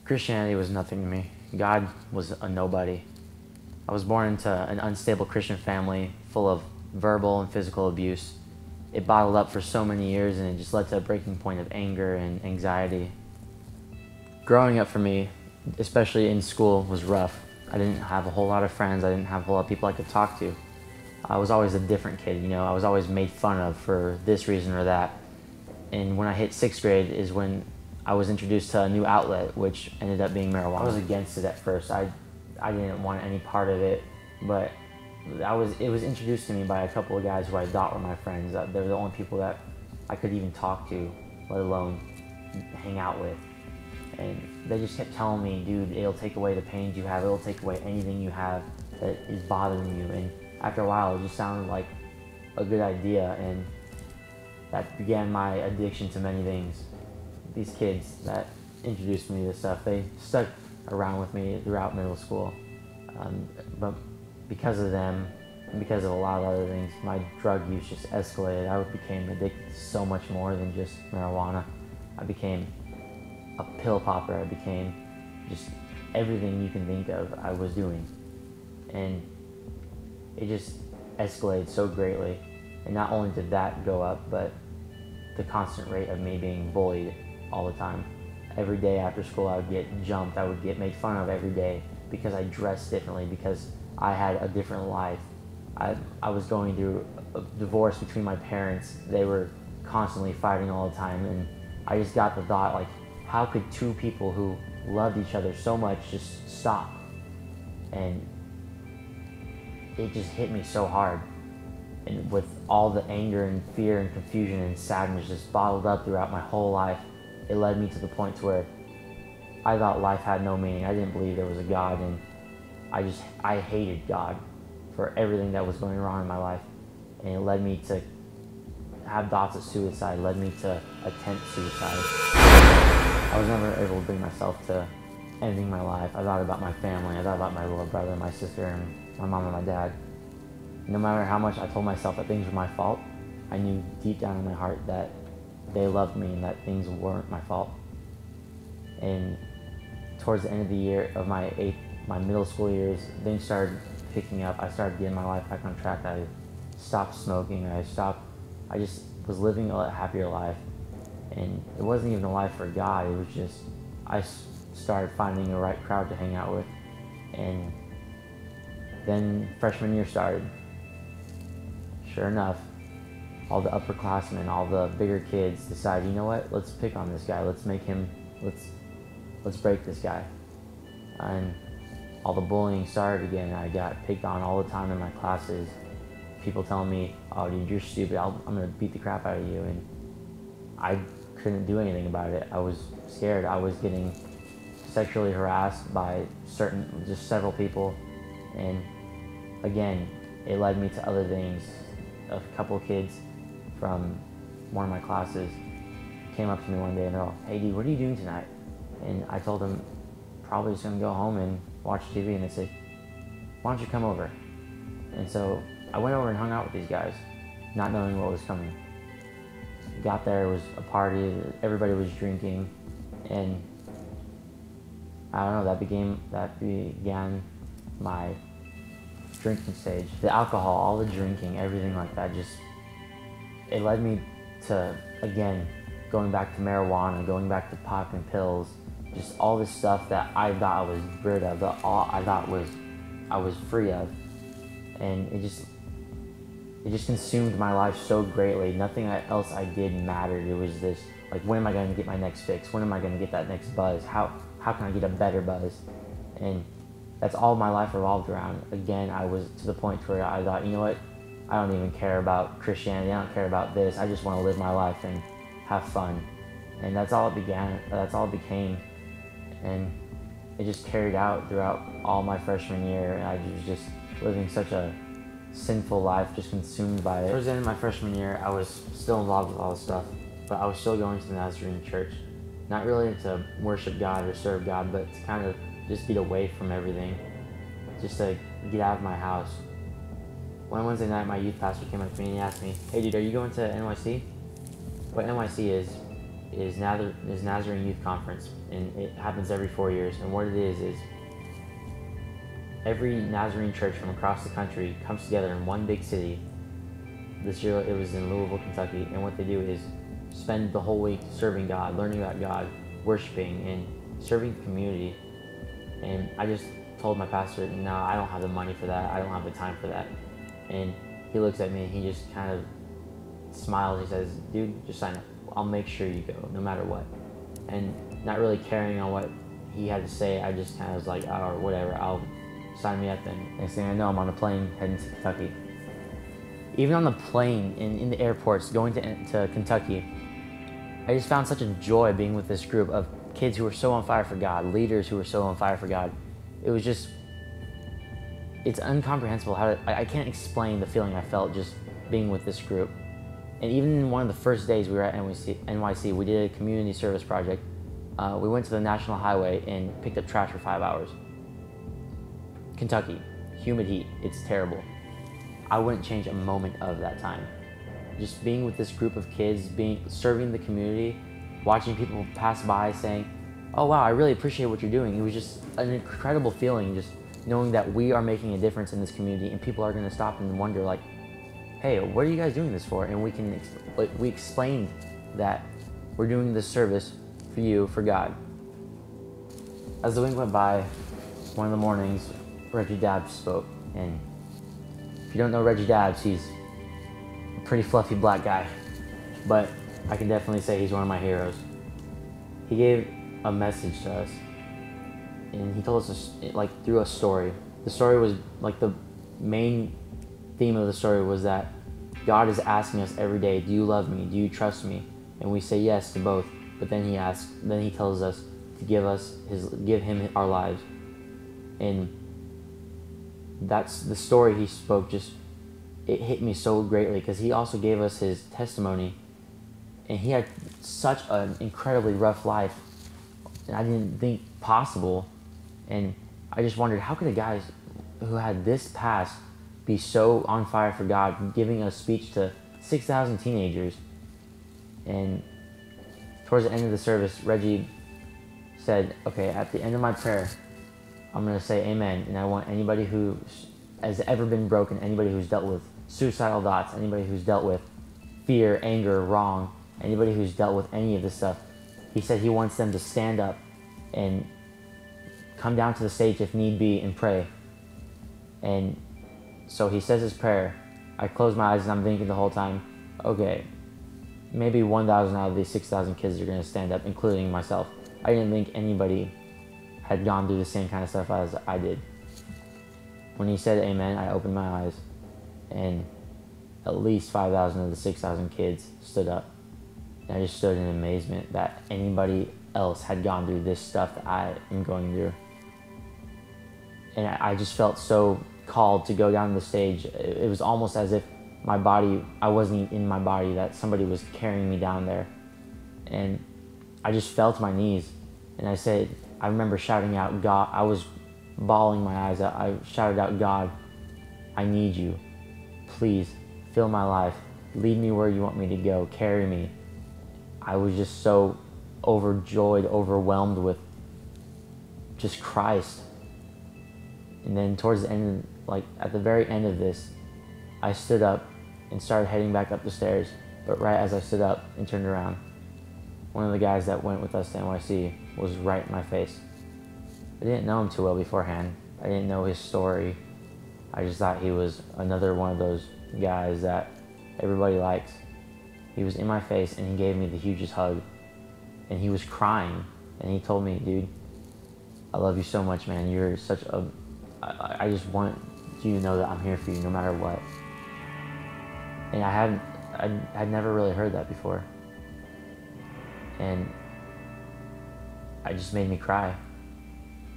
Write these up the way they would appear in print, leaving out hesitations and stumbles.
Christianity was nothing to me. God was a nobody. I was born into an unstable Christian family full of verbal and physical abuse. It bottled up for so many years, and it just led to a breaking point of anger and anxiety. Growing up for me, especially in school, was rough. I didn't have a whole lot of friends. I didn't have a whole lot of people I could talk to. I was always a different kid, you know. I was always made fun of for this reason or that. And when I hit 6th grade is when I was introduced to a new outlet, which ended up being marijuana. I was against it at first. I didn't want any part of it, but it was introduced to me by a couple of guys who I thought were my friends. They were the only people that I could even talk to, let alone hang out with. And they just kept telling me, dude, it'll take away the pains you have, it'll take away anything you have that is bothering you. And after a while, it just sounded like a good idea, and that began my addiction to many things. These kids that introduced me to this stuff, they stuck around with me throughout middle school. But because of them, and because of a lot of other things, my drug use just escalated. I became addicted to so much more than just marijuana. I became a pill popper. I became just everything you can think of I was doing. And it just escalated so greatly. And not only did that go up, but the constant rate of me being bullied all the time. Every day after school I would get jumped, I would get made fun of every day because I dressed differently, because I had a different life. I was going through a divorce between my parents. They were constantly fighting all the time, and I just got the thought, like, how could two people who loved each other so much just stop? And it just hit me so hard. And with all the anger and fear and confusion and sadness just bottled up throughout my whole life, it led me to the point to where I thought life had no meaning. I didn't believe there was a God, and I hated God for everything that was going wrong in my life. And it led me to have thoughts of suicide, led me to attempt suicide. I was never able to bring myself to ending my life. I thought about my family. I thought about my little brother, my sister, and my mom and my dad. No matter how much I told myself that things were my fault, I knew deep down in my heart that they loved me and that things weren't my fault. And towards the end of the year of my middle school years, things started picking up. I started getting my life back on track. I stopped smoking. I just was living a happier life. And it wasn't even a life for God. It was just, I started finding the right crowd to hang out with. And then freshman year started. Sure enough, all the upperclassmen, all the bigger kids decided, you know what, let's pick on this guy. Let's break this guy. And all the bullying started again. I got picked on all the time in my classes. People telling me, oh dude, you're stupid, I'm gonna beat the crap out of you. And I couldn't do anything about it. I was scared. I was getting sexually harassed by several people. And again, it led me to other things. A couple of kids from one of my classes came up to me one day and they're all, hey dude, what are you doing tonight? And I told them, probably just gonna go home and watch TV. And they said, why don't you come over? And so I went over and hung out with these guys, not knowing what was coming. Got there, it was a party, everybody was drinking, and I don't know, that began my drinking stage. The alcohol, all the drinking, everything like that, it led me to, again, going back to marijuana, going back to popping pills, just all this stuff that I thought I was rid of, I thought I was free of. And it just consumed my life so greatly. Nothing else I did mattered. It was this, like, when am I going to get my next fix? When am I going to get that next buzz? How can I get a better buzz? And that's all my life revolved around. Again, I was to the point where I thought, you know what? I don't even care about Christianity. I don't care about this. I just want to live my life and have fun. And that's all it began. That's all it became. And it just carried out throughout all my freshman year. And I was just living such a sinful life, just consumed by it. Towards the end of my freshman year, I was still involved with all this stuff, but I was still going to the Nazarene church. Not really to worship God or serve God, but to kind of just get away from everything, just to get out of my house. One Wednesday night, my youth pastor came up to me and he asked me, hey dude, are you going to NYC? What NYC is Nazarene Youth Conference, and it happens every 4 years. And what it is every Nazarene church from across the country comes together in one big city. This year it was in Louisville, Kentucky, and what they do is spend the whole week serving God, learning about God, worshiping, and serving the community. And I just told my pastor, no, I don't have the money for that. I don't have the time for that. And he looks at me and he just kind of smiles. He says, dude, just sign up. I'll make sure you go, no matter what. And not really caring on what he had to say, I just kind of was like, oh, whatever, I'll sign me up. And next thing I know, I'm on a plane heading to Kentucky. Even on the plane, in the airports, going to Kentucky, I just found such a joy being with this group of kids who were so on fire for God, leaders who were so on fire for God. It was just, it's incomprehensible I can't explain the feeling I felt just being with this group. And even in one of the first days we were at NYC, we did a community service project. We went to the National Highway and picked up trash for 5 hours. Kentucky, humid heat, it's terrible. I wouldn't change a moment of that time. Just being with this group of kids, serving the community, watching people pass by saying, oh wow, I really appreciate what you're doing. It was just an incredible feeling, just knowing that we are making a difference in this community and people are gonna stop and wonder like, hey, what are you guys doing this for? And we explained that we're doing this service for you, for God. As the week went by, one of the mornings, Reggie Dabbs spoke. And if you don't know Reggie Dabbs, he's a pretty fluffy black guy, but I can definitely say he's one of my heroes. He gave a message to us, and he told us through a story. The story was the main theme of the story was that God is asking us every day, do you love me? Do you trust me? And we say yes to both. But then he tells us to give him our lives. And that's the story he spoke. It hit me so greatly because he also gave us his testimony. And he had such an incredibly rough life and I didn't think possible. And I just wondered, how could a guy who had this past be so on fire for God, giving a speech to 6,000 teenagers? And towards the end of the service, Reggie said, okay, at the end of my prayer, I'm going to say amen. And I want anybody who has ever been broken, anybody who's dealt with suicidal thoughts, anybody who's dealt with fear, anger, wrong, anybody who's dealt with any of this stuff, he said he wants them to stand up and come down to the stage if need be and pray. And so he says his prayer. I close my eyes and I'm thinking the whole time, okay, maybe 1,000 out of these 6,000 kids are going to stand up, including myself. I didn't think anybody had gone through the same kind of stuff as I did. When he said amen, I opened my eyes, and at least 5,000 of the 6,000 kids stood up. And I just stood in amazement that anybody else had gone through this stuff that I am going through. And I just felt so called to go down the stage. It was almost as if my body, I wasn't in my body, that somebody was carrying me down there. And I just fell to my knees. And I remember shouting out, God, I was bawling my eyes out. I shouted out, God, I need you. Please fill my life. Lead me where you want me to go. Carry me. I was just so overjoyed, overwhelmed with just Christ. And then towards the end, at the very end of this, I stood up and started heading back up the stairs. But right as I stood up and turned around, one of the guys that went with us to NYC was right in my face. I didn't know him too well beforehand. I didn't know his story. I just thought he was another one of those guys that everybody likes. He was in my face and he gave me the hugest hug. And he was crying. And he told me, dude, I love you so much, man. You're such a... I just want you to know that I'm here for you no matter what. And I'd never really heard that before. And it just made me cry.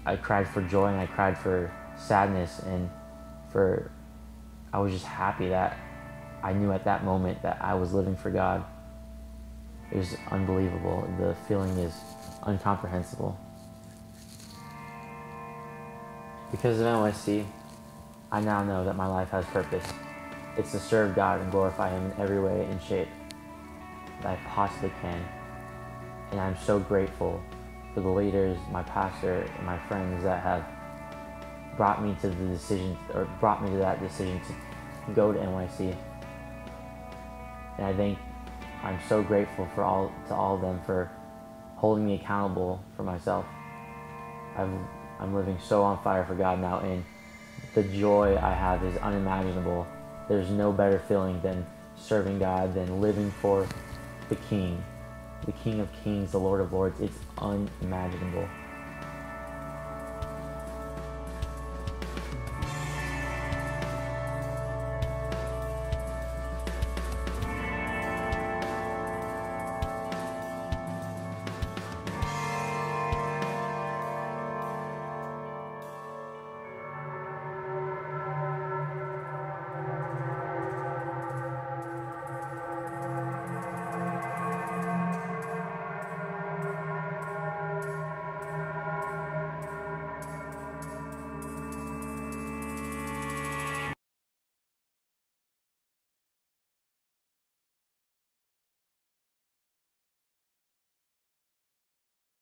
I cried for joy and I cried for sadness and I was just happy that I knew at that moment that I was living for God. It was unbelievable. The feeling is incomprehensible. Because of NYC, I now know that my life has purpose. It's to serve God and glorify Him in every way and shape that I possibly can. And I'm so grateful for the leaders, my pastor, and my friends that have brought me to that decision to go to NYC. And I'm so grateful to all of them for holding me accountable for myself. I'm living so on fire for God now, and the joy I have is unimaginable. There's no better feeling than serving God, than living for the King of Kings, the Lord of Lords. It's unimaginable.